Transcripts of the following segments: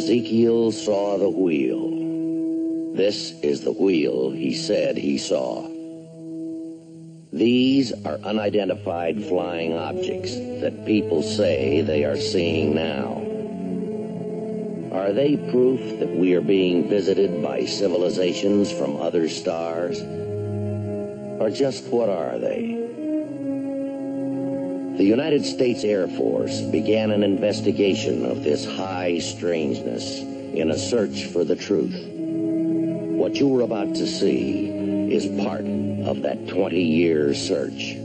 Ezekiel saw the wheel. This is the wheel he said he saw. These are unidentified flying objects that people say they are seeing now. Are they proof that we are being visited by civilizations from other stars? Or just what are they? The United States Air Force began an investigation of this high strangeness in a search for the truth. What you are about to see is part of that 20-year search.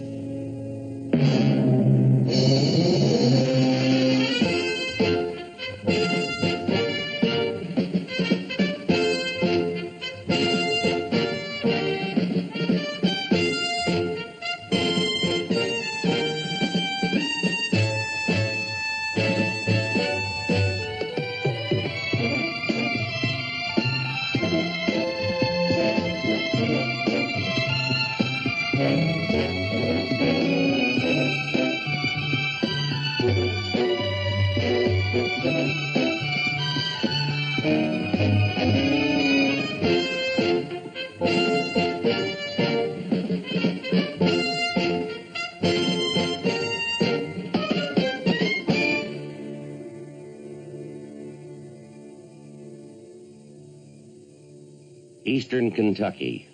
Eastern Kentucky,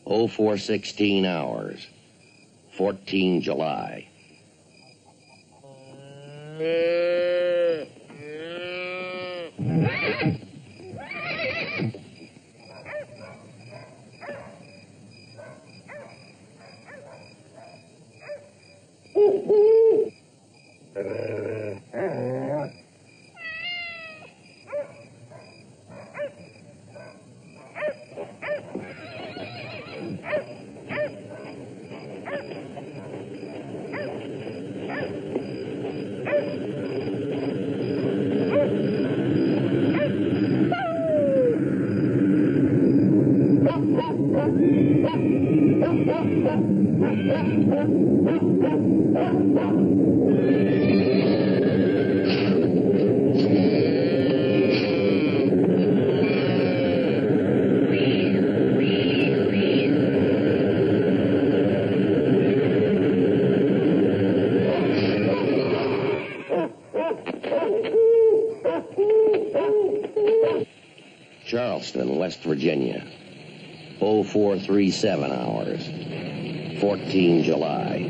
0416 hours, 14 July. Charleston, West Virginia, 0437 hours, 14 July.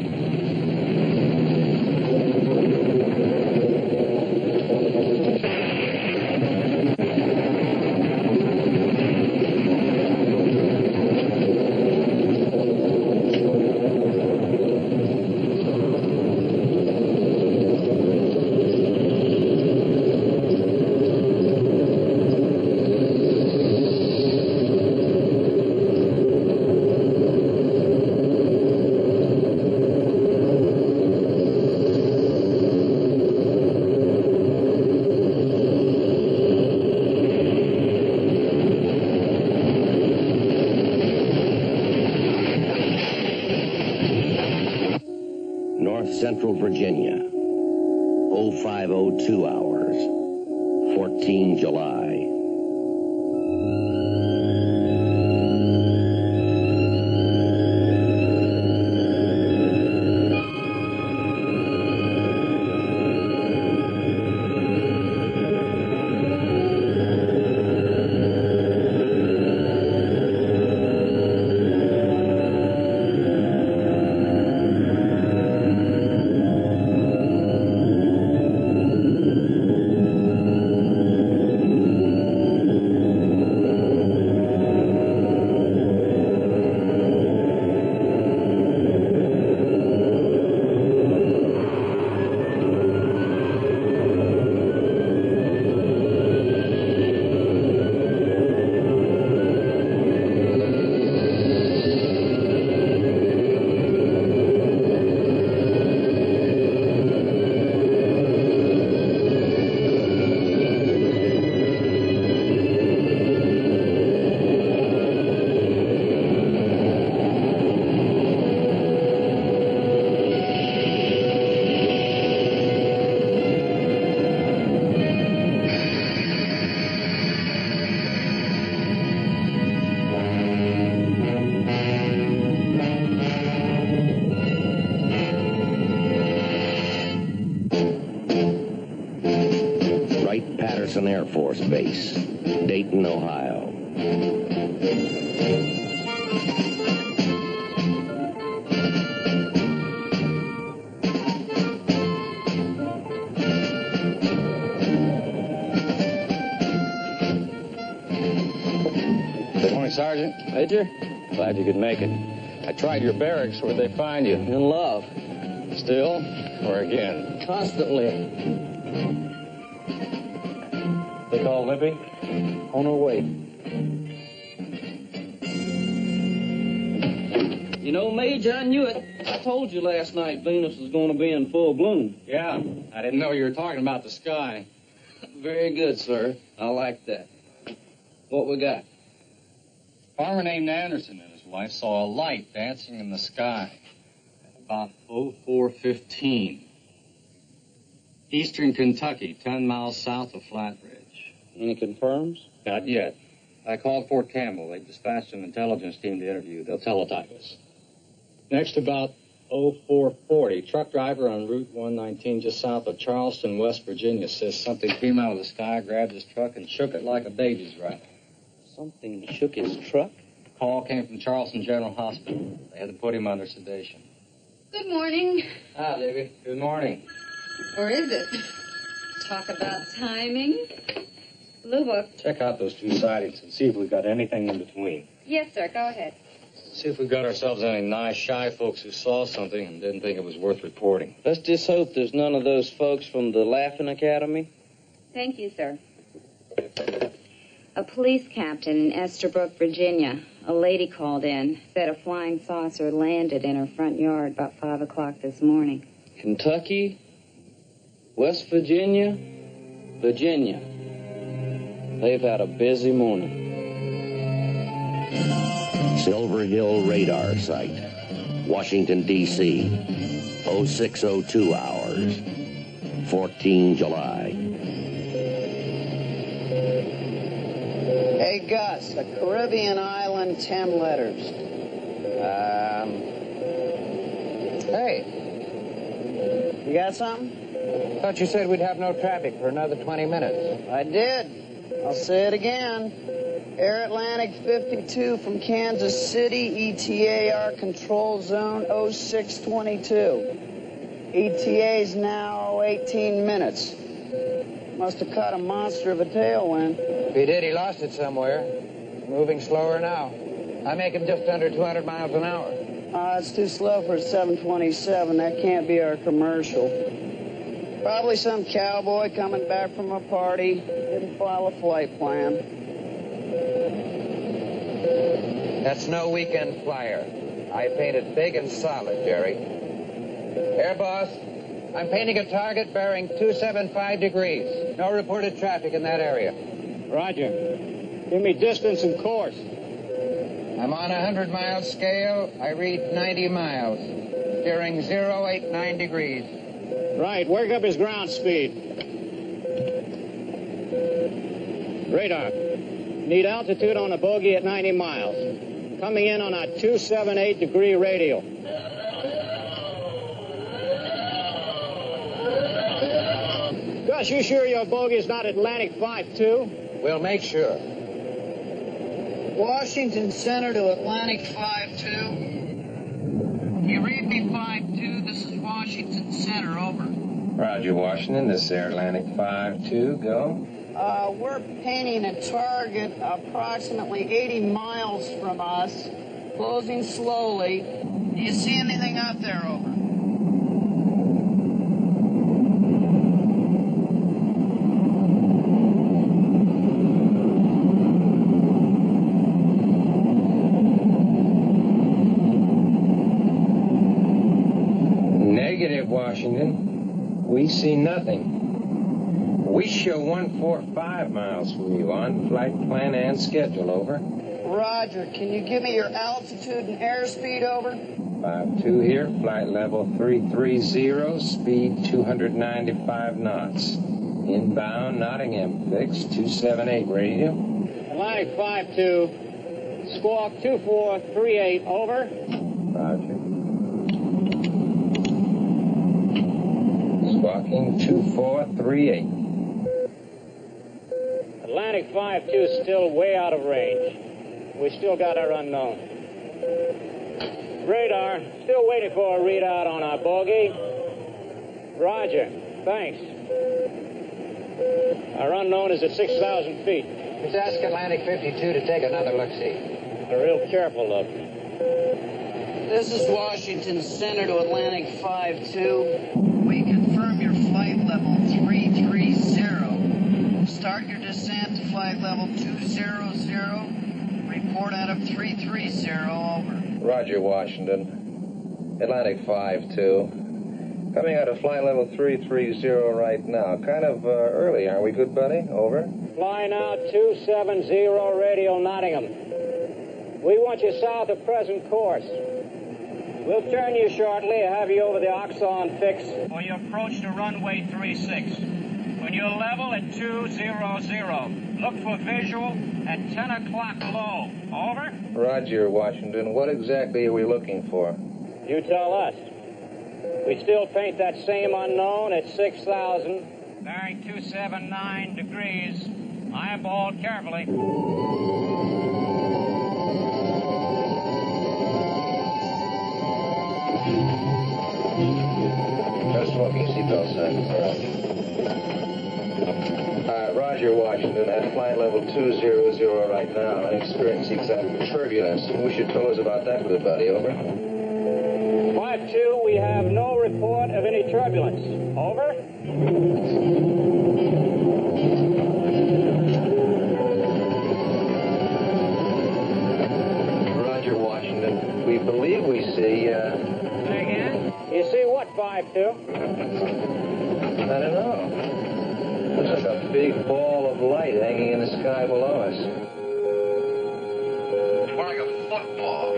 Central Virginia, 0502 hours, 14 July. Jackson Air Force Base, Dayton, Ohio. Good morning, Sergeant. Major? Glad you could make it. I tried your barracks. Where'd they find you? In love. Still? Or again? Constantly. They call Libby? On her way. You know, Major, I knew it. I told you last night Venus was going to be in full bloom. Yeah. I didn't know you were talking about the sky. Very good, sir. I like that. What we got? A farmer named Anderson and his wife saw a light dancing in the sky at about 04:15. Eastern Kentucky, 10 miles south of Flatbridge. Any confirms? Not yet. I called Fort Campbell. They dispatched an intelligence team to interview. They'll teletype us. Next, about 04:40, truck driver on Route 119 just south of Charleston, West Virginia, says something came out of the sky, grabbed his truck, and shook it like a baby's rattle. Something shook his truck? Call came from Charleston General Hospital. They had to put him under sedation. Good morning. Hi, Libby. Good morning. Or is it? Talk about timing. Blue Book. Check out those two sightings and see if we've got anything in between. Yes, sir. Go ahead. See if we've got ourselves any nice, shy folks who saw something and didn't think it was worth reporting. Let's just hope there's none of those folks from the Laughing Academy. Thank you, sir. A police captain in Esterbrook, Virginia. A lady called in, said a flying saucer landed in her front yard about 5 o'clock this morning. Kentucky, West Virginia, Virginia. They've had a busy morning. Silver Hill Radar Site, Washington, D.C., 0602 hours, 14 July. Hey, Gus, a Caribbean island, 10 letters. Hey, You got something? thought you said we'd have no traffic for another 20 minutes. I did. I'll say it again. Air Atlantic 52 from Kansas City, ETAR control zone 0622. ETA's now 18 minutes. Must have caught a monster of a tailwind. If he did, he lost it somewhere. Moving slower now. I make him just under 200 miles an hour. It's too slow for a 727. That can't be our commercial. Probably some cowboy coming back from a party. Didn't file a flight plan. That's no weekend flyer. I painted big and solid, Jerry. Air boss, I'm painting a target bearing 275 degrees. No reported traffic in that area. Roger. Give me distance and course. I'm on a 100-mile scale. I read 90 miles. Steering 089 degrees. Right. Work up his ground speed. Radar. Need altitude on a bogey at 90 miles. Coming in on a 278-degree radial. Gus, you sure your bogey's not Atlantic 5-2? We'll make sure. Washington Center to Atlantic 5-2. You read me 5-2. This is Washington Center, over. Roger, Washington. This is Air Atlantic 5-2. Go. We're painting a target approximately 80 miles from us, closing slowly. Do you see anything out there, over? Negative, Washington. We see nothing. We show 145 miles from you on flight plan and schedule, over. Roger. Can you give me your altitude and airspeed, over? 5-2 here, flight level 330, speed 295 knots. Inbound, Nottingham fixed, 278 radio. Atlantic 5-2. Squawk 2438, over. Roger. Squawking 2438. Atlantic 5-2 is still way out of range. We still got our unknown. Radar, still waiting for a readout on our bogey. Roger, thanks. Our unknown is at 6,000 feet. Let's ask Atlantic 52 to take another look-see. A real careful look. This is Washington Center to Atlantic 5-2. We confirm your flight level 330. Start your descent to flight level 200. Report out of 330, over. Roger, Washington. Atlantic 5-2. Coming out of flight level 330 right now. Kind of early, aren't we, good buddy? Over. Fly now 270, radio Nottingham. We want you south of present course. We'll turn you shortly, have you over the Oxon fix for your approach to runway 36. When you're level at 200, look for visual at 10 o'clock low. Over? Roger, Washington. What exactly are we looking for? You tell us. We still paint that same unknown at 6,000, bearing 279 degrees. Eyeball carefully. No smoking seatbelt sign. Roger, Washington. At flight level 200 right now. I'm experiencing some turbulence. We should tell us about that, good buddy. Over. 5-2, we have no report of any turbulence. Over. Roger, Washington. We believe we see, Say again? You see what, 5-2? I don't know. Looks like a big ball of light hanging in the sky below us. More like a football.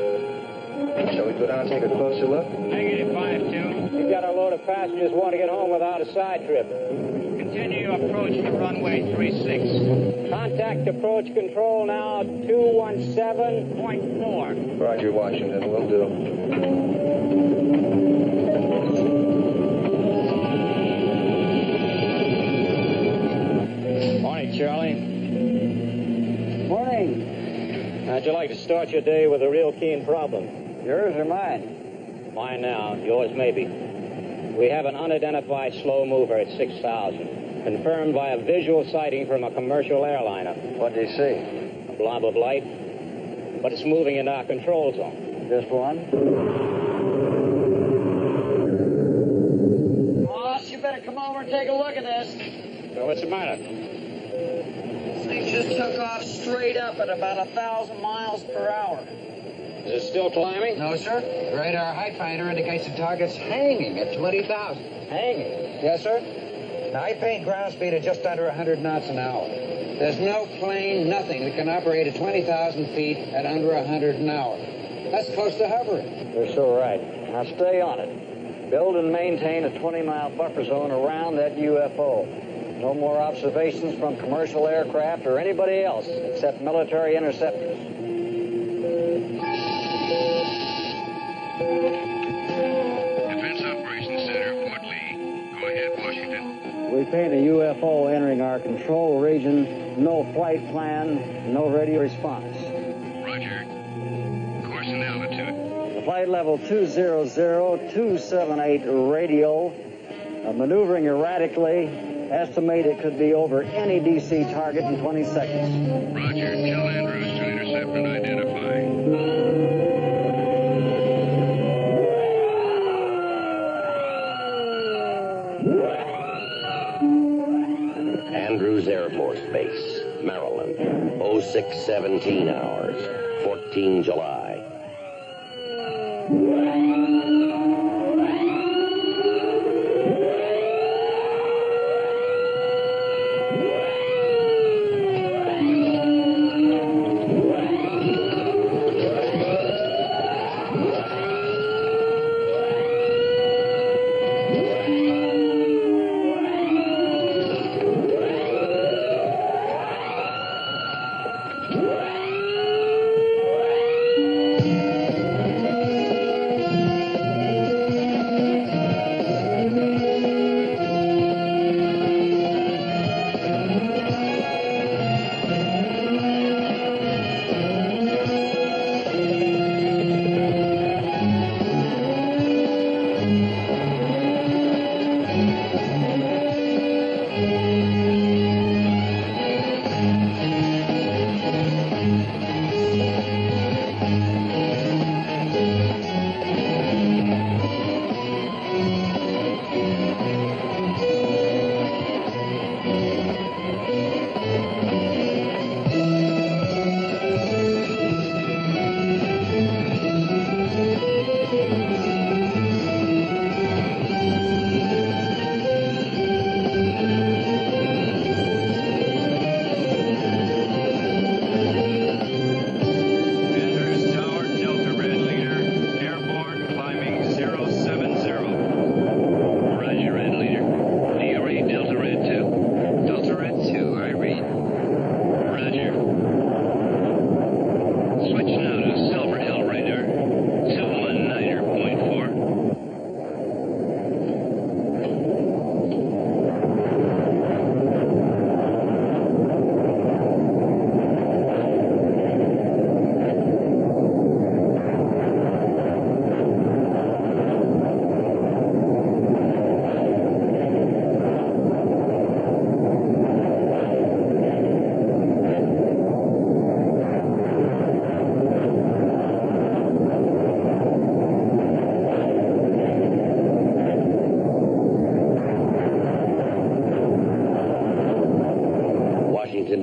Shall we go down and take a closer look? Negative 5-2. You've got a load of passengers want to get home without a side trip. Continue your approach to runway 36. Contact approach control now 217.4. Roger, Washington. Will do. Morning, Charlie. Morning. How'd you like to start your day with a real keen problem? Yours or mine? Mine now, yours maybe. We have an unidentified slow mover at 6,000, confirmed by a visual sighting from a commercial airliner. What do you see? A blob of light, but it's moving into our control zone. Just one? Boss, you better come over and take a look at this. So what's the matter? This thing just took off straight up at about 1,000 miles per hour. Is it still climbing? No, sir. The radar height finder indicates the target's hanging at 20,000. Hanging. Yes, sir. Now, I paint ground speed at just under 100 knots an hour. There's no plane, nothing that can operate at 20,000 feet at under 100 an hour. That's close to hovering. You're so right. Now stay on it. Build and maintain a 20-mile buffer zone around that UFO. No more observations from commercial aircraft or anybody else except military interceptors. Defense Operations Center, Fort Lee. Go ahead, Washington. We paint a UFO entering our control region. No flight plan, no radio response. Roger. Course and altitude. The flight level 200, 278 radio, maneuvering erratically. Estimate it could be over any DC target in 20 seconds. Roger. Tell Andrews to intercept and identify. Andrews Air Force Base, Maryland, 0617 hours, 14 July.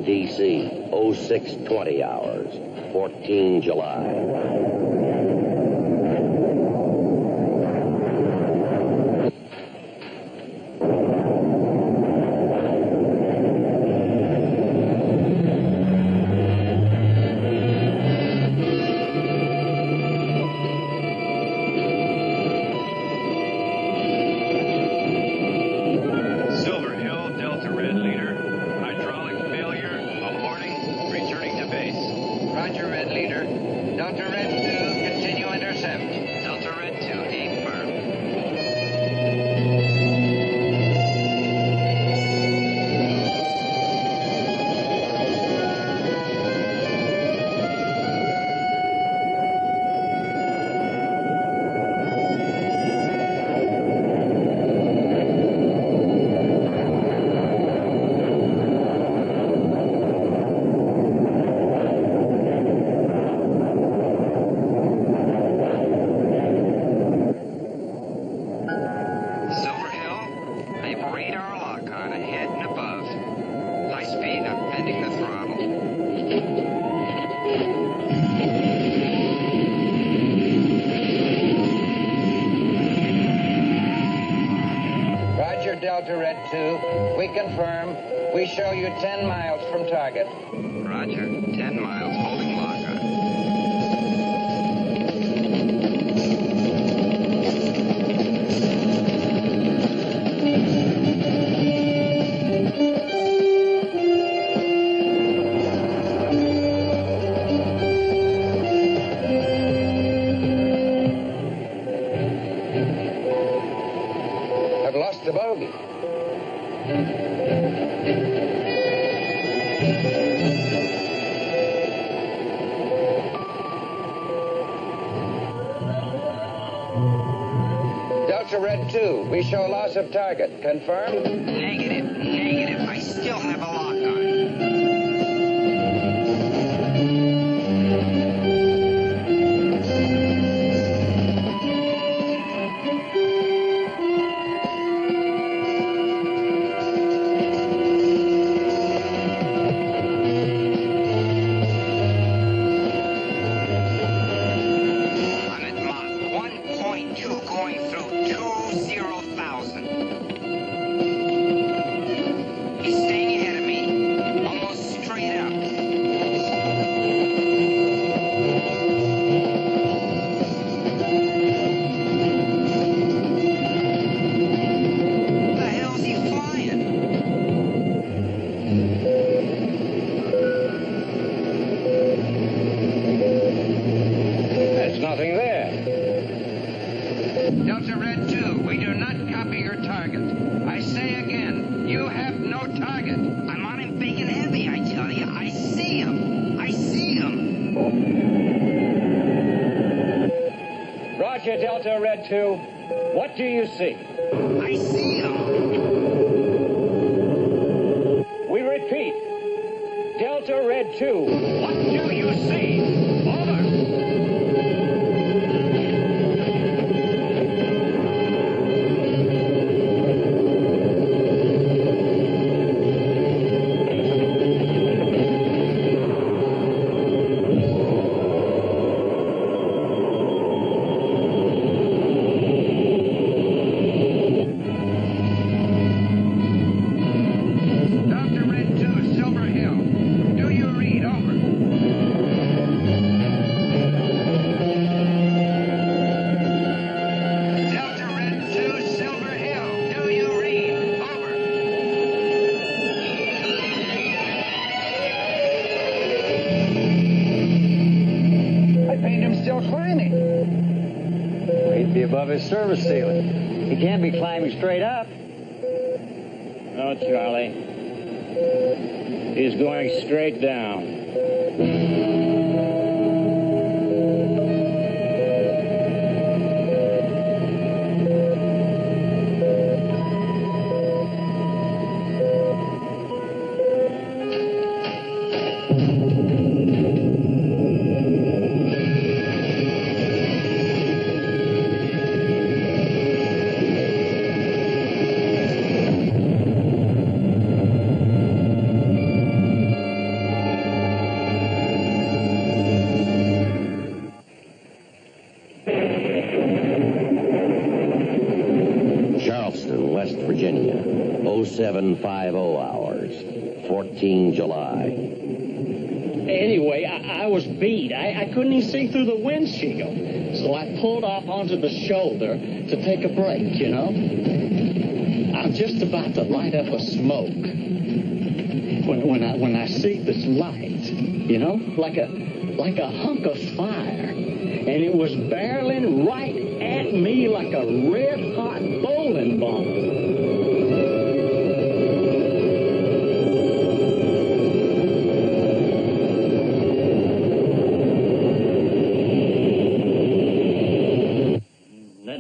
D.C., 0620 hours, 14 July. Silver Hill, Delta Red Leader. Hydraulic failure. Aborting. Returning to base. Roger, Red Leader. Delta Red 2, continue intercept. Delta Red 2, aim firm. Silver Hill, I have radar lock on ahead and above. High speed, I'm bending the throttle. Roger, Delta Red 2. We confirm. We show you 10 miles from target. Roger, 10 miles, holding lock on. I've lost the bogey. Delta Red 2, we show loss of target. Confirm? Negative. I still have a lock on. I'm at Mach 1.2 going through 20,000. He's staying ahead of me, almost straight up. The hell's he flying? There's nothing there. Delta Red 2, we do not copy your target. I say again, you have no target. I'm on him big and heavy, I tell you. I see him. Roger, Delta Red 2. What do you see? I see him. We repeat. Delta Red 2. What do you see? Over. Delta Red 2, Silver Hill. Do you read? Over. Delta Red 2, Silver Hill. Do you read? Over. I find him still climbing. He'd be above his service ceiling. He can't be climbing straight up. No, Charlie. He's going straight down. Charleston, West Virginia, 0750 hours, 14 July. Anyway, I was beat. I couldn't even see through the windshield. So I pulled off onto the shoulder to take a break, you know. I'm just about to light up a smoke when I see this light, you know, like a hunk of fire. And it was barreling right at me like a red-hot bowling ball.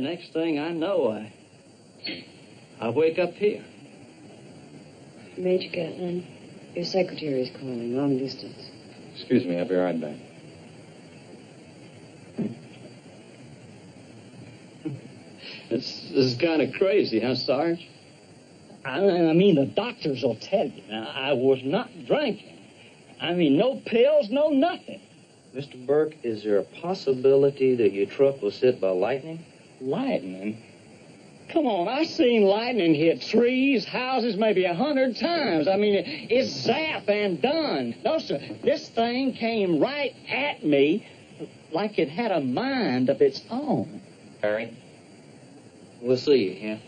Next thing I know, I wake up here. Major Gatlin, your secretary's calling, long distance. Excuse me, I'll be right back. This is kind of crazy, huh, Sarge? I mean, the doctors will tell you. Now, I was not drinking. I mean, no pills, no nothing. Mr. Burke, is there a possibility that your truck was hit by lightning? Lightning? Come on, I've seen lightning hit trees, houses, maybe 100 times. I mean, it's zap and done. No, sir, this thing came right at me like it had a mind of its own. Harry? We'll see you, yeah?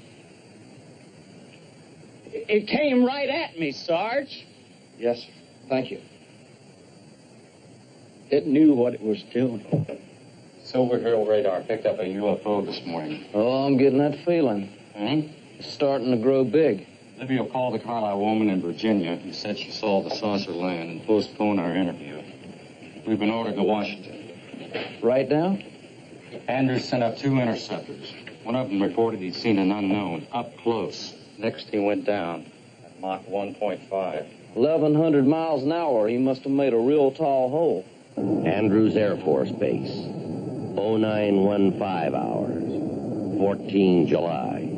It came right at me, Sarge. Yes, sir. Thank you. It knew what it was doing. Silver Hill radar picked up a UFO this morning. Oh, I'm getting that feeling. It's starting to grow big. Libby called the Carlisle woman in Virginia and said she saw the saucer land and postponed our interview. We've been ordered to Washington. Right now? Andrews sent up 2 interceptors. One of them reported he'd seen an unknown up close. Next, he went down at Mach 1.5. 1,100 miles an hour. He must have made a real tall hole. Andrews Air Force Base, 0915 hours, 14 July.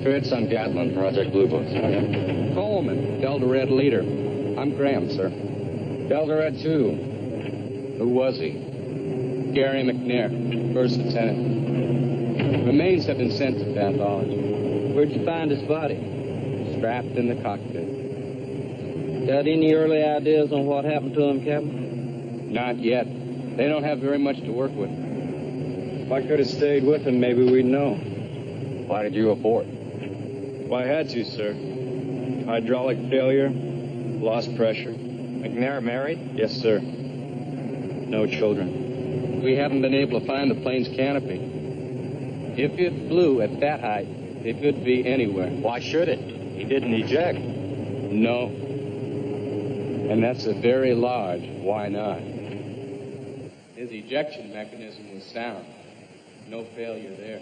Fritz, I'm Gatlin, Project Blue Book. Coleman, Delta Red leader. I'm Graham, sir. Delta Red 2. Who was he? Gary McNair, first lieutenant. Remains have been sent to pathology. Where'd you find his body? Strapped in the cockpit. Got any early ideas on what happened to him, Captain? Not yet. They don't have very much to work with. If I could have stayed with him, maybe we'd know. Why did you abort? Well, I had to, sir. Hydraulic failure, lost pressure. McNair married? Yes, sir. No children. We haven't been able to find the plane's canopy. If it flew at that height, it could be anywhere. Why should it? He didn't eject. No. And that's a very large why not. His ejection mechanism was sound. No failure there.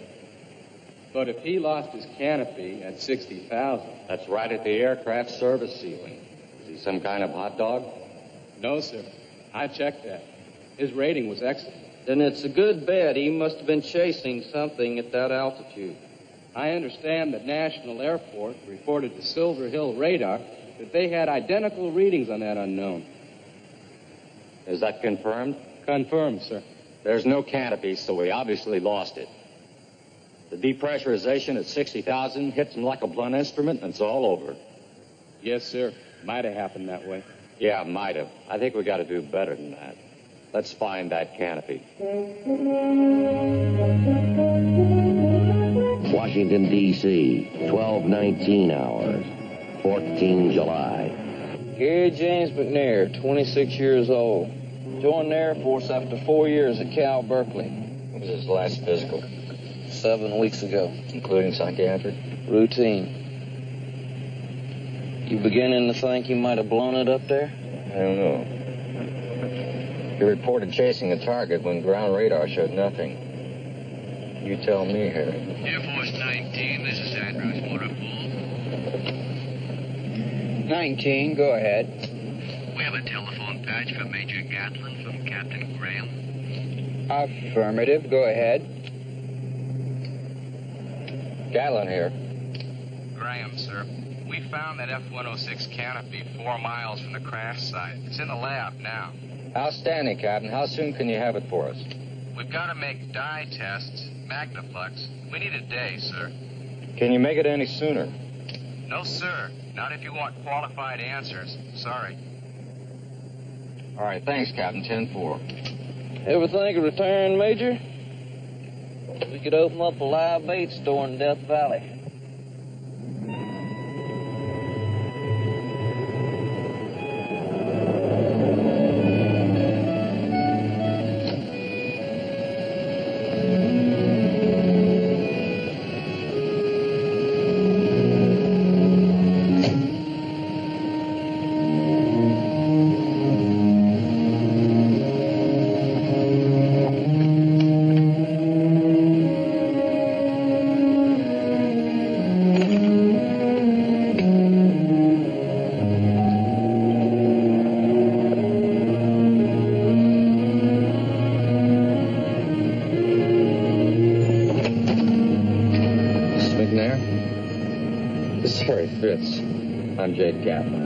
But if he lost his canopy at 60,000... That's right at the aircraft service ceiling. Is he some kind of hot dog? No, sir. I checked that. His rating was excellent. Then it's a good bet he must have been chasing something at that altitude. I understand that National Airport reported to Silver Hill radar that they had identical readings on that unknown. Is that confirmed? Confirmed, sir. There's no canopy, so we obviously lost it. The depressurization at 60,000 hits him like a blunt instrument, and it's all over. Yes, sir. Might have happened that way. Yeah, might have. I think we got to do better than that. Let's find that canopy. Washington, D.C., 1219 hours, 14 July. Gary James McNair, 26 years old. Joined the Air Force after 4 years at Cal Berkeley. When was his last physical? 7 weeks ago. Including psychiatric? Routine. You beginning to think you might have blown it up there? I don't know. You reported chasing a target when ground radar showed nothing. You tell me, Harry. Air Force 19, this is Andrews, Motorpool. 19, go ahead. We have a telephone patch for Major Gatlin from Captain Graham. Affirmative, go ahead. Gatlin here. Graham, sir. We found that F-106 canopy 4 miles from the crash site. It's in the lab now. Outstanding, Captain. How soon can you have it for us? We've got to make dye tests, magnaflux. We need a day, sir. Can you make it any sooner? No, sir. Not if you want qualified answers. Sorry. All right, thanks, Captain. 10-4. Ever think of retiring, Major? We could open up a live bait store in Death Valley. I'm Jade Gatlin.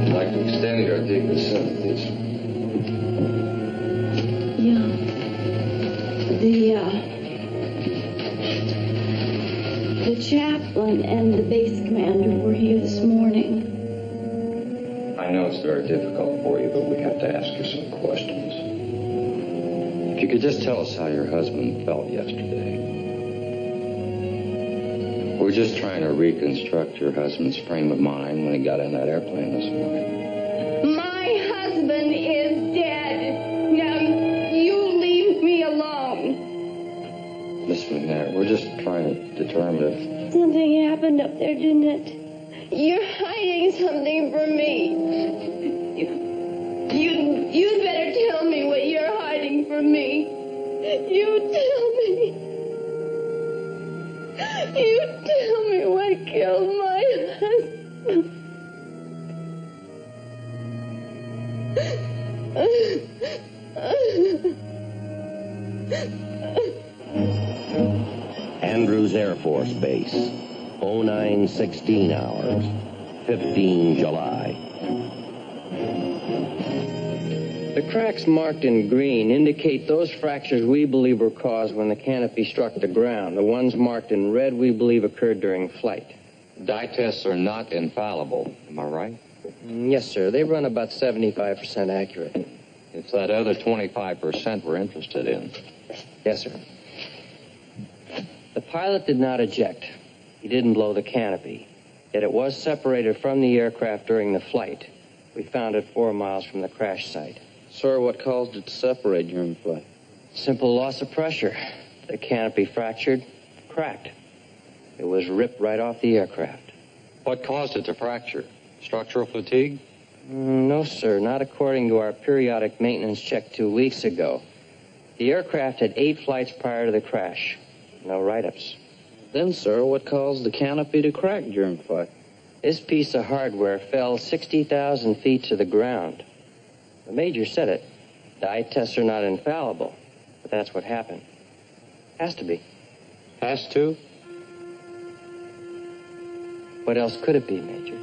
I'd like to extend our deepest sympathies. Yeah. The chaplain and the base commander were here this morning. I know it's very difficult for you, but we have to ask you some questions. If you could just tell us how your husband felt yesterday. We're just trying to reconstruct your husband's frame of mind when he got in that airplane this morning. My husband is dead. Now, you leave me alone. Miss McNair, we're just trying to determine if... Something happened up there, didn't it? You're hiding something from me. You'd better tell me what you're hiding from me. You tell me. You tell me what killed my husband. Andrews Air Force Base, 0916 hours, 15 July. The cracks marked in green indicate those fractures we believe were caused when the canopy struck the ground. The ones marked in red we believe occurred during flight. Dye tests are not infallible, am I right? Yes, sir. They run about 75% accurate. It's that other 25% we're interested in. Yes, sir. The pilot did not eject. He didn't blow the canopy. Yet it was separated from the aircraft during the flight. We found it 4 miles from the crash site. Sir, what caused it to separate during flight? Simple loss of pressure. The canopy fractured, cracked. It was ripped right off the aircraft. What caused it to fracture? Structural fatigue? No, sir. Not according to our periodic maintenance check 2 weeks ago. The aircraft had 8 flights prior to the crash. No write-ups. Then, sir, what caused the canopy to crack during flight? This piece of hardware fell 60,000 feet to the ground. The Major said it. Dye tests are not infallible, but that's what happened. Has to be. Has to? What else could it be, Major?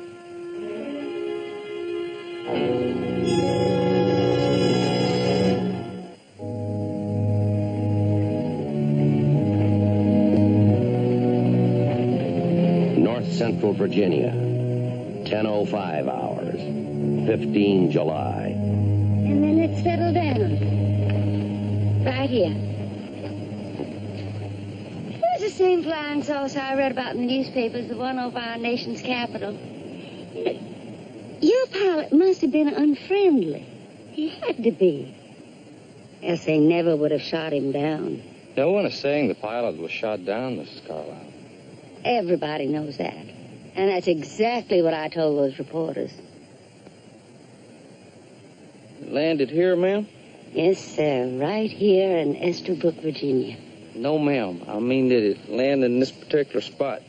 North Central Virginia, 10:05 hours, 15 July. And then it settled down. Right here. It was the same flying saucer I read about in the newspapers, the one over our nation's capital. Your pilot must have been unfriendly. He had to be. Else they never would have shot him down. No one is saying the pilot was shot down, Mrs. Carlisle. Everybody knows that. And that's exactly what I told those reporters. It landed here, ma'am? Yes, sir. Right here in Estabrook, Virginia. No, ma'am. I mean, did it land in this particular spot?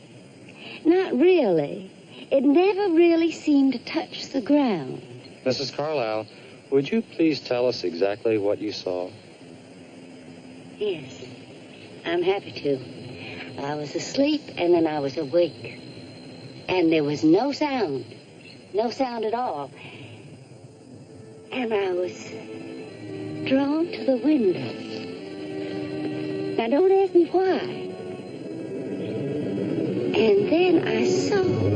Not really. It never really seemed to touch the ground. Mrs. Carlisle, would you please tell us exactly what you saw? Yes, I'm happy to. I was asleep and then I was awake. And there was no sound. No sound at all. And I was drawn to the window. Now, don't ask me why. And then I saw...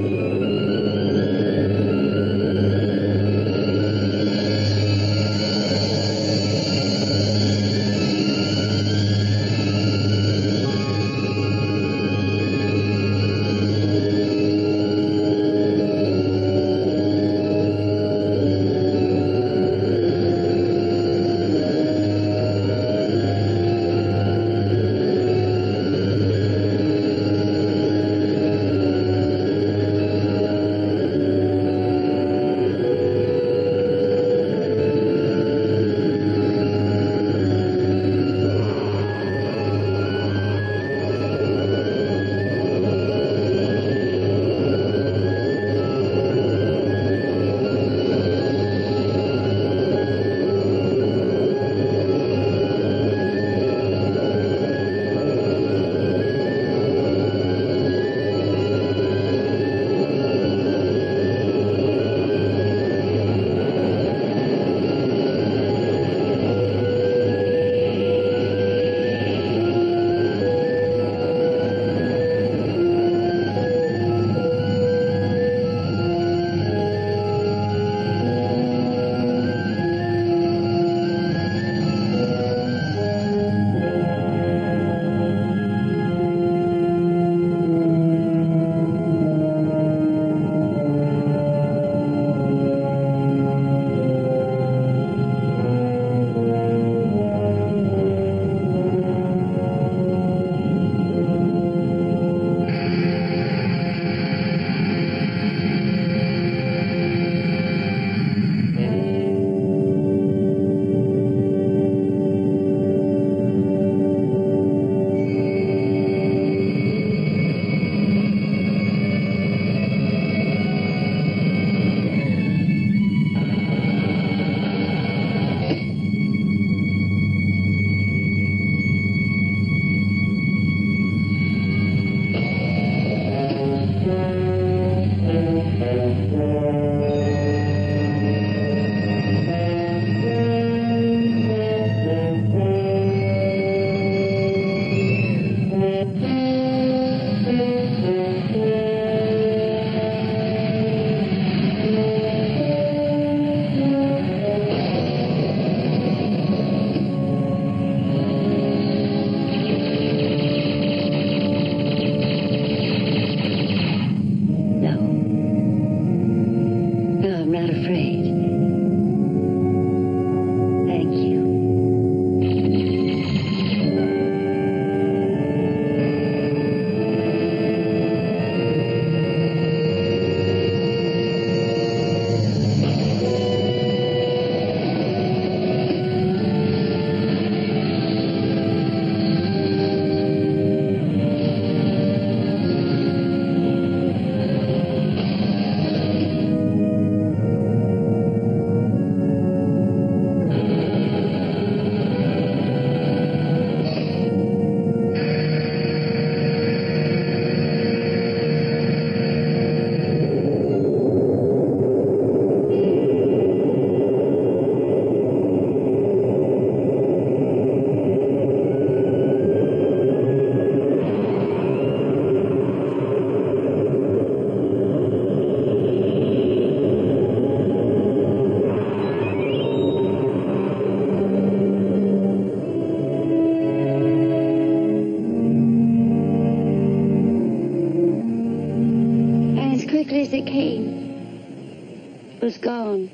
as it came. It was gone.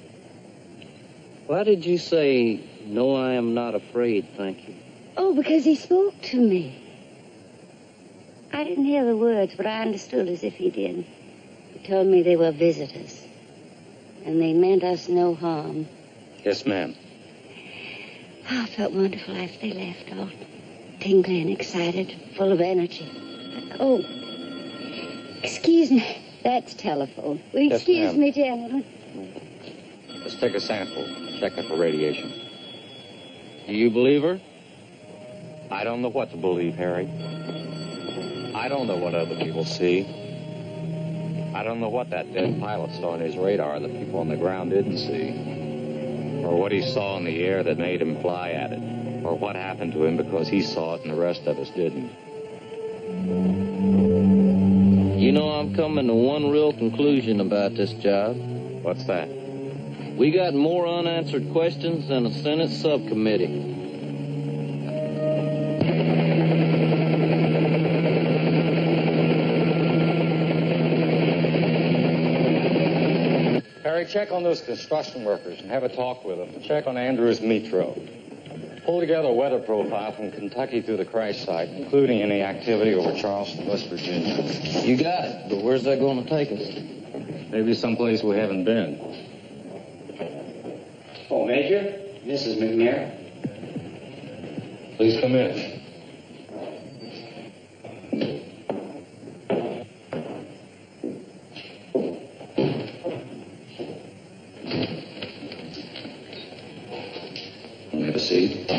Why did you say, "No, I am not afraid, thank you"? Oh, because he spoke to me. I didn't hear the words, but I understood as if he did. He told me they were visitors, and they meant us no harm. Yes, ma'am. Oh, I felt wonderful after they left, all tingly and excited, full of energy. Oh, excuse me. That's telephone. Will you excuse me, gentlemen? Let's take a sample. Check it for radiation. Do you believe her? I don't know what to believe, Harry. I don't know what other people see. I don't know what that dead pilot saw on his radar that people on the ground didn't see. Or what he saw in the air that made him fly at it. Or what happened to him because he saw it and the rest of us didn't. You know, I'm coming to one real conclusion about this job. What's that? We got more unanswered questions than a Senate subcommittee. Harry, check on those construction workers and have a talk with them. Check on Andrews Metro. Pull together a weather profile from Kentucky through the crash site, including any activity over Charleston, West Virginia. You got it, but where's that going to take us? Maybe someplace we haven't been. Oh, Major, Mrs. McNair. Please come in. Have a seat.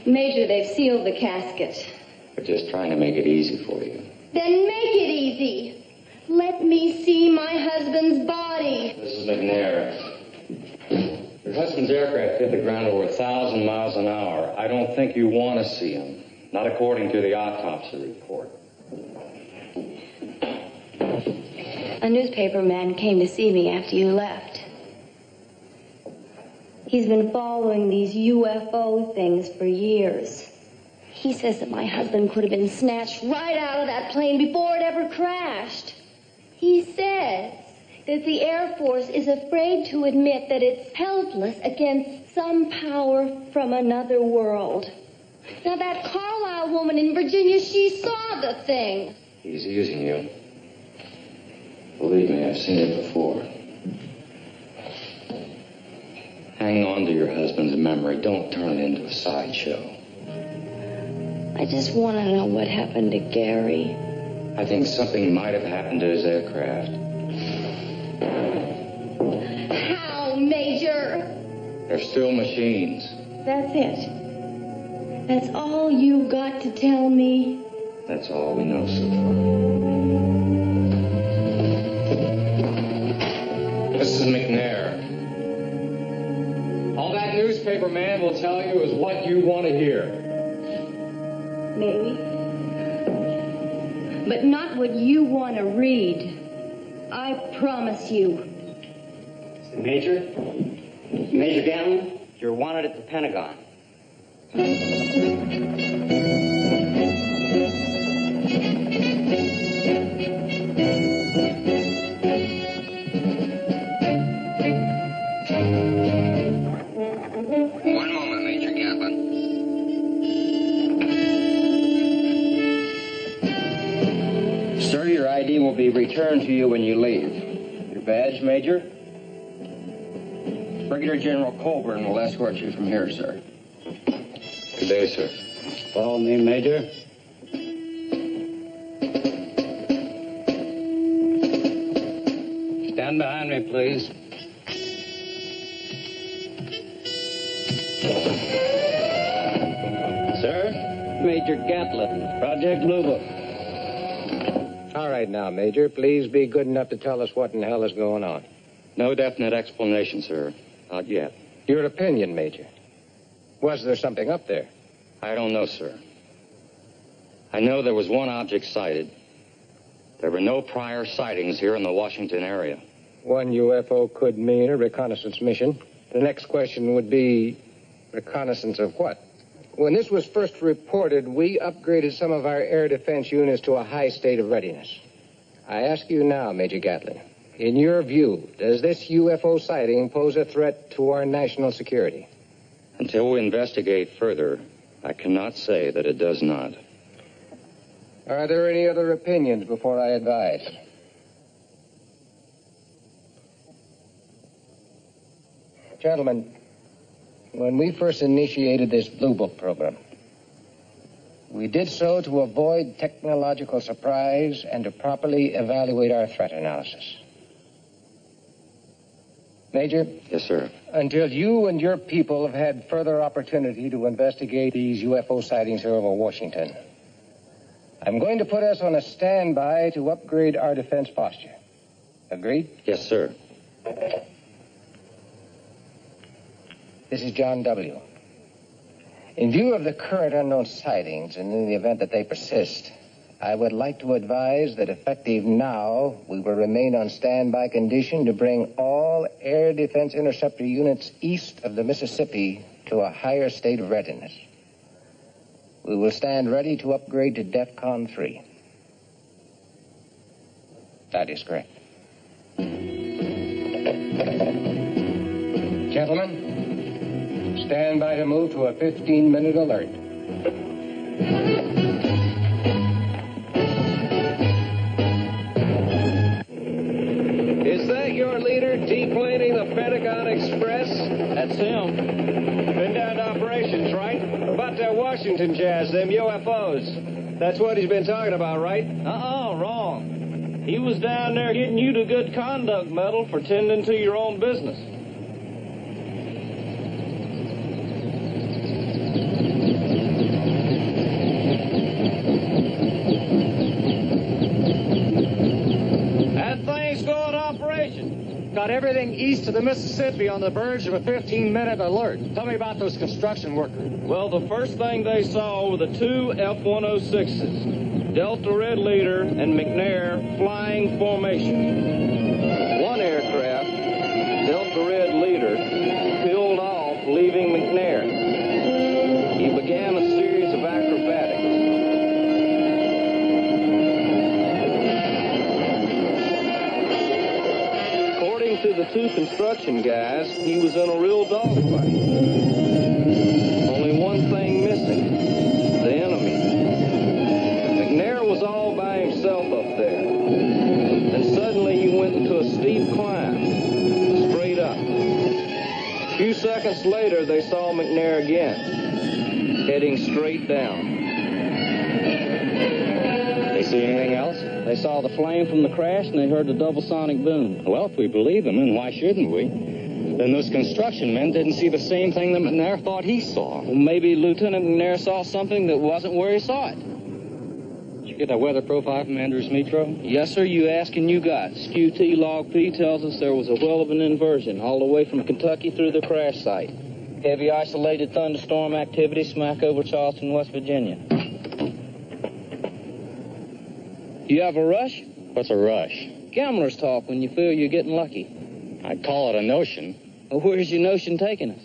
Major, they've sealed the casket. We're just trying to make it easy for you. Then make it easy. Let me see my husband's body. Mrs. McNair, your husband's aircraft hit the ground over 1,000 miles an hour. I don't think you want to see him. Not according to the autopsy report. A newspaper man came to see me after you left. He's been following these UFO things for years. He says that my husband could have been snatched right out of that plane before it ever crashed. He says that the Air Force is afraid to admit that it's helpless against some power from another world. Now, that Carlisle woman in Virginia, she saw the thing. He's using you. Believe me, I've seen it before. Hang on to your husband's memory. Don't turn it into a sideshow. I just want to know what happened to Gary. I think something might have happened to his aircraft. How, Major? They're still machines. That's it. That's all you got to tell me? That's all we know so far. Mrs. McNair, all that newspaper man will tell you is what you want to hear. Maybe. But not what you want to read. I promise you. Major Gatlin, you're wanted at the Pentagon. One moment, Major Gatlin. Sir, your ID will be returned to you when you leave. Your badge, Major? Brigadier General Colburn will escort you from here, sir. Good day, sir. Follow me, Major. Stand behind me, please. Sir? Major Gatlin, Project Blue Book. All right now, Major, please be good enough to tell us what in hell is going on. No definite explanation, sir. Not yet. Your opinion, Major. Was there something up there? I don't know, sir. I know there was one object sighted. There were no prior sightings here in the Washington area. One UFO could mean a reconnaissance mission. The next question would be, reconnaissance of what? When this was first reported, we upgraded some of our air defense units to a high state of readiness. I ask you now, Major Gatlin, in your view, does this UFO sighting pose a threat to our national security? Until we investigate further, I cannot say that it does not. Are there any other opinions before I advise? Gentlemen, when we first initiated this Blue Book program, we did so to avoid technological surprise and to properly evaluate our threat analysis. Major? Yes, sir. Until you and your people have had further opportunity to investigate these UFO sightings here over Washington, I'm going to put us on a standby to upgrade our defense posture. Agreed? Yes, sir. This is John W. In view of the current unknown sightings, and in the event that they persist, I would like to advise that effective now, we will remain on standby condition to bring all air defense interceptor units east of the Mississippi to a higher state of readiness. We will stand ready to upgrade to DEFCON 3. That is correct. Gentlemen, stand by to move to a 15-minute alert. Is that your leader deplaning the Pentagon Express? That's him. Been down to operations, right? About that Washington jazz, them UFOs. That's what he's been talking about, right? Wrong. He was down there getting you the Good Conduct Medal for tending to your own business. That thing's going to operation. Got everything east of the Mississippi on the verge of a 15-minute alert. Tell me about those construction workers. Well, the first thing they saw were the two F-106s, Delta Red Leader and McNair, flying formation. One aircraft, Delta Red Leader, peeled off, leaving McNair. He began a series of acrobatics. According to the two construction guys, he was in a real dogfight. Only one thing missing, the enemy. McNair was all by himself up there. Then suddenly he went into a steep climb, straight up. A few seconds later, they saw McNair again, heading straight down. They see anything else? They saw the flame from the crash and they heard the double sonic boom. Well, if we believe them, and why shouldn't we? Then those construction men didn't see the same thing that McNair thought he saw. Well, maybe Lieutenant McNair saw something that wasn't where he saw it. Did you get that weather profile from Andrews Metro? Yes, sir, you ask and you got. SQT Log P tells us there was a whale of an inversion all the way from Kentucky through the crash site. Heavy isolated thunderstorm activity smack over Charleston, West Virginia. You have a rush? What's a rush? Gamblers talk when you feel you're getting lucky. I'd call it a notion. Well, where's your notion taking us?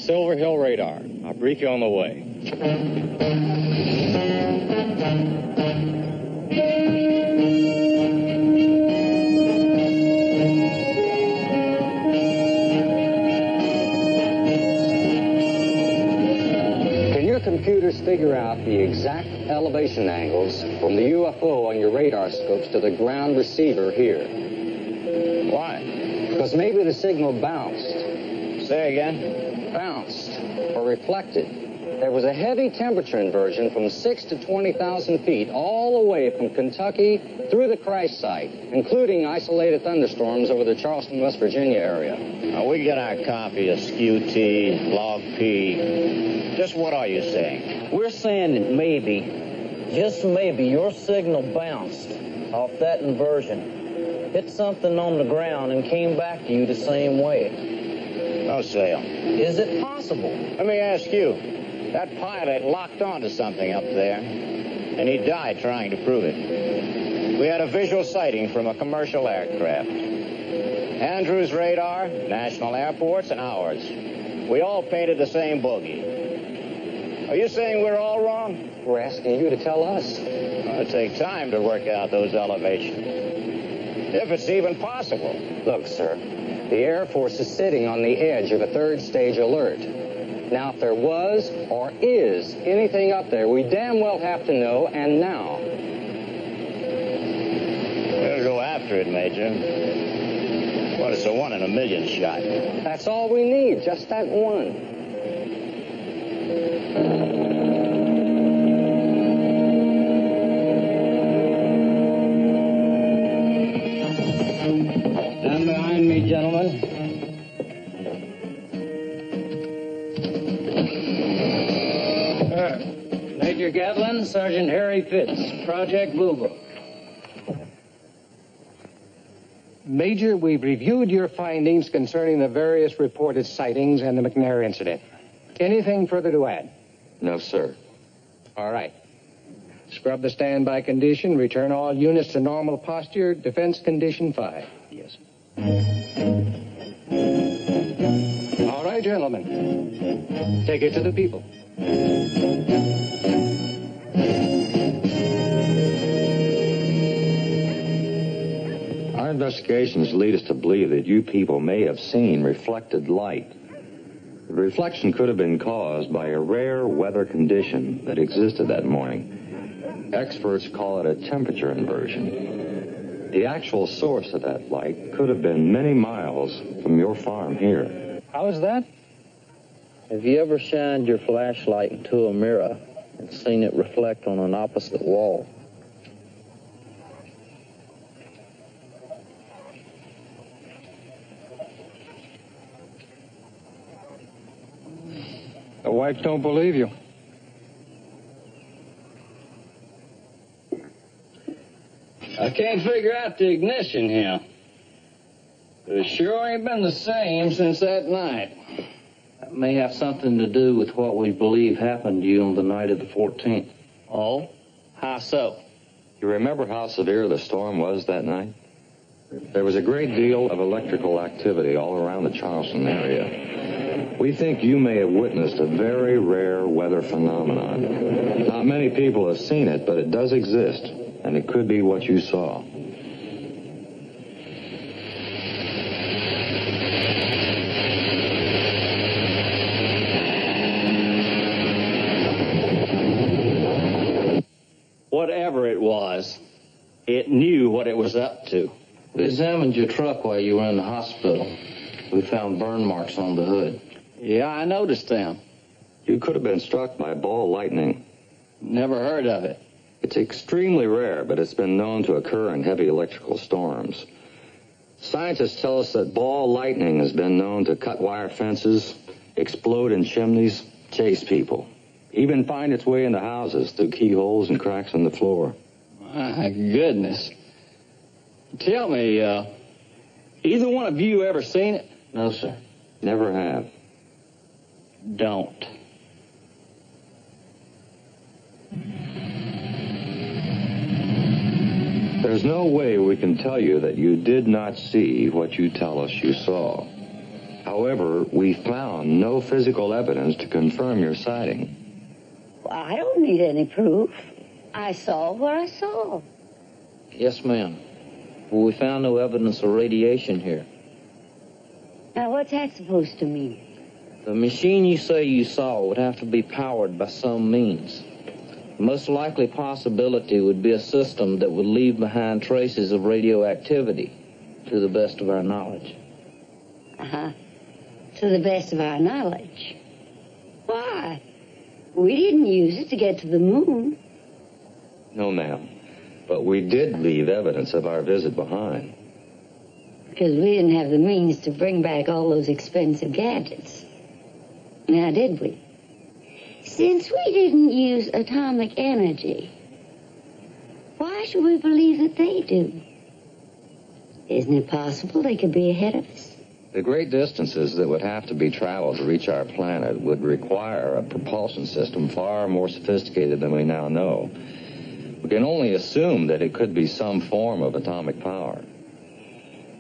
Silver Hill Radar. I'll brief you on the way. Can your computers figure out the exact elevation angles from the UFO on your radar scopes to the ground receiver here? Why? Because maybe the signal bounced. Say again? Bounced or reflected. There was a heavy temperature inversion from 6 to 20,000 feet all the way from Kentucky through the crash site, including isolated thunderstorms over the Charleston, West Virginia area. Now, we get our copy of SQT, Log P. Just what are you saying? We're saying that maybe, just maybe, your signal bounced off that inversion, hit something on the ground, and came back to you the same way. No sale. Is it possible? Let me ask you. That pilot locked onto something up there, and he died trying to prove it. We had a visual sighting from a commercial aircraft. Andrews radar, national airports, and ours. We all painted the same bogey. Are you saying we're all wrong? We're asking you to tell us. It'll take time to work out those elevations. If it's even possible. Look, sir, the Air Force is sitting on the edge of a third stage alert. Now, if there was or is anything up there, we damn well have to know, and now. We'll go after it, Major. Well, it's a 1 in a million shot. That's all we need, just that one. Stand behind me, gentlemen. Major Gatlin, Sergeant Harry Fitz, Project Blue Book. Major, we've reviewed your findings concerning the various reported sightings and the McNair incident. Anything further to add? No, sir. All right. Scrub the standby condition, return all units to normal posture, defense condition 5. Yes. All right, gentlemen. Take it to the people. Our investigations lead us to believe that you people may have seen reflected light. The reflection could have been caused by a rare weather condition that existed that morning. Experts call it a temperature inversion. The actual source of that light could have been many miles from your farm here. How is that? Have you ever shined your flashlight into a mirror and seen it reflect on an opposite wall? The wife don't believe you. I can't figure out the ignition here. But it sure ain't been the same since that night. That may have something to do with what we believe happened to you on the night of the 14th. Oh? How so? You remember how severe the storm was that night? There was a great deal of electrical activity all around the Charleston area. We think you may have witnessed a very rare weather phenomenon. Not many people have seen it, but it does exist, and it could be what you saw. Whatever it was, it knew what it was up to. We examined your truck while you were in the hospital. We found burn marks on the hood. Yeah, I noticed them. You could have been struck by ball lightning. Never heard of it. It's extremely rare, but it's been known to occur in heavy electrical storms. Scientists tell us that ball lightning has been known to cut wire fences, explode in chimneys, chase people, even find its way into houses through keyholes and cracks in the floor. My goodness. Tell me, either one of you ever seen it? No, sir. Never have. Don't. There's no way we can tell you that you did not see what you tell us you saw. However, we found no physical evidence to confirm your sighting. Well, I don't need any proof. I saw what I saw. Yes, ma'am. Well, we found no evidence of radiation here. Now, what's that supposed to mean? The machine you say you saw would have to be powered by some means. The most likely possibility would be a system that would leave behind traces of radioactivity, to the best of our knowledge. Uh-huh. To the best of our knowledge. Why? We didn't use it to get to the moon. No, ma'am. But we did leave evidence of our visit behind. Because we didn't have the means to bring back all those expensive gadgets. Now, did we? Since we didn't use atomic energy, why should we believe that they do? Isn't it possible they could be ahead of us? The great distances that would have to be traveled to reach our planet would require a propulsion system far more sophisticated than we now know. We can only assume that it could be some form of atomic power.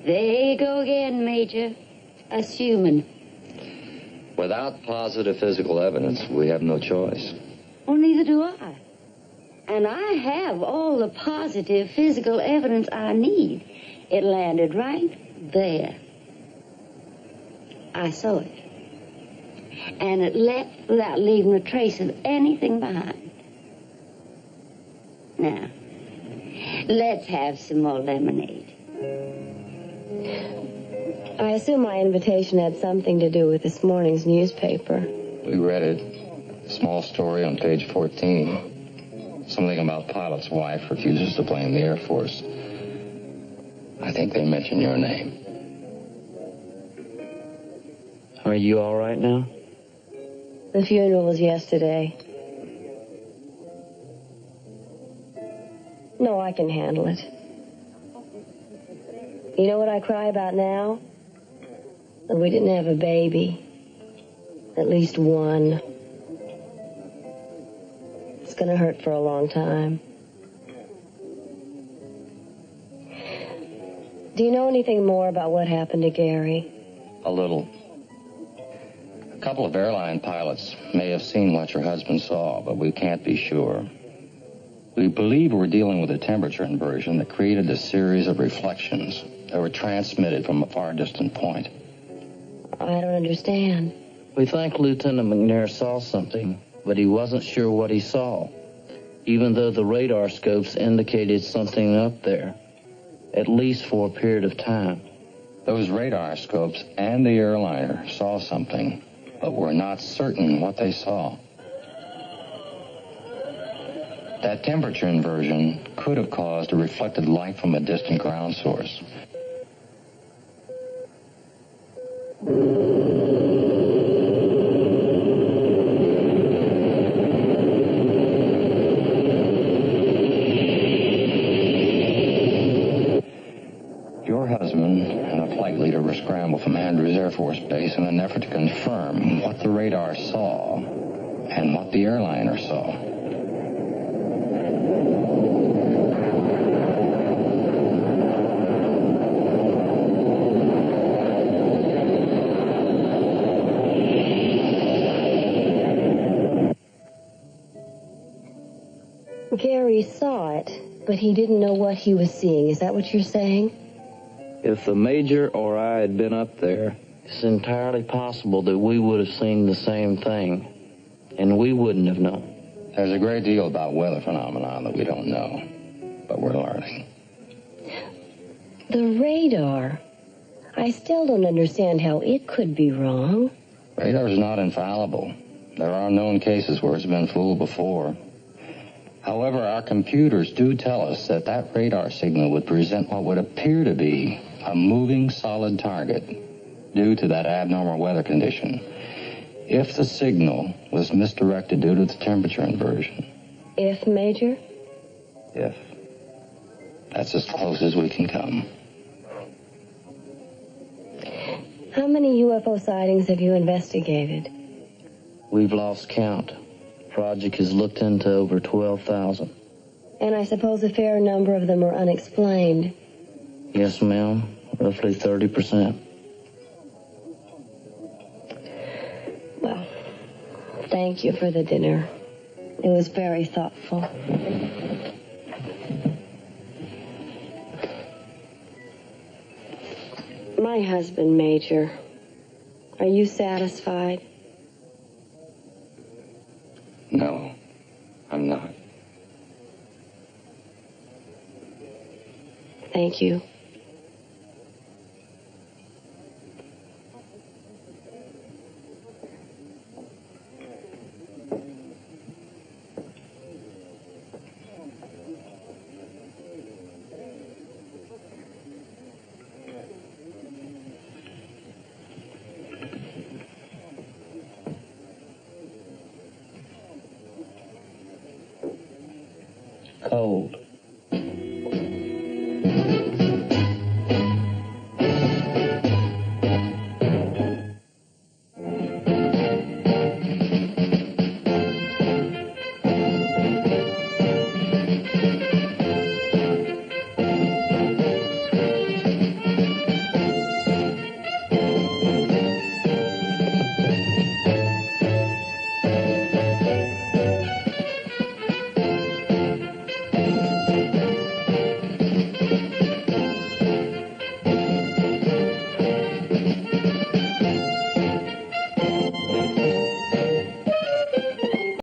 There you go again, Major. Assuming. Without positive physical evidence, we have no choice. Well, neither do I. And I have all the positive physical evidence I need. It landed right there. I saw it. and it left without leaving a trace of anything behind. Now, let's have some more lemonade. I assume my invitation had something to do with this morning's newspaper. We read it. A small story on page 14. Something about pilot's wife refuses to blame the Air Force. I think they mentioned your name. Are you all right now? The funeral was yesterday. No, I can handle it. You know what I cry about now? That we didn't have a baby. At least one. It's gonna hurt for a long time. Do you know anything more about what happened to Gary? A little. A couple of airline pilots may have seen what your husband saw, but we can't be sure. We believe we're dealing with a temperature inversion that created a series of reflections that were transmitted from a far distant point. I don't understand. We think Lieutenant McNair saw something, but he wasn't sure what he saw, even though the radar scopes indicated something up there, at least for a period of time. Those radar scopes and the airliner saw something, but we're not certain what they saw. That temperature inversion could have caused a reflected light from a distant ground source. Your husband and a flight leader were scrambled from Andrews Air Force Base in an effort to confirm what the radar saw and what the airliner saw. Gary saw it, but he didn't know what he was seeing. Is that what you're saying? If the Major or I had been up there, it's entirely possible that we would have seen the same thing, and we wouldn't have known. There's a great deal about weather phenomena that we don't know, but we're learning. The radar. I still don't understand how it could be wrong. Radar's not infallible. There are known cases where it's been fooled before. However, our computers do tell us that that radar signal would present what would appear to be a moving solid target due to that abnormal weather condition. If the signal was misdirected due to the temperature inversion. If, Major? If. That's as close as we can come. How many UFO sightings have you investigated? We've lost count. Project has looked into over 12,000. And I suppose a fair number of them are unexplained. Yes, ma'am. Roughly 30%. Well, thank you for the dinner. It was very thoughtful. My husband, Major. Are you satisfied? No, I'm not. Thank you. Cold.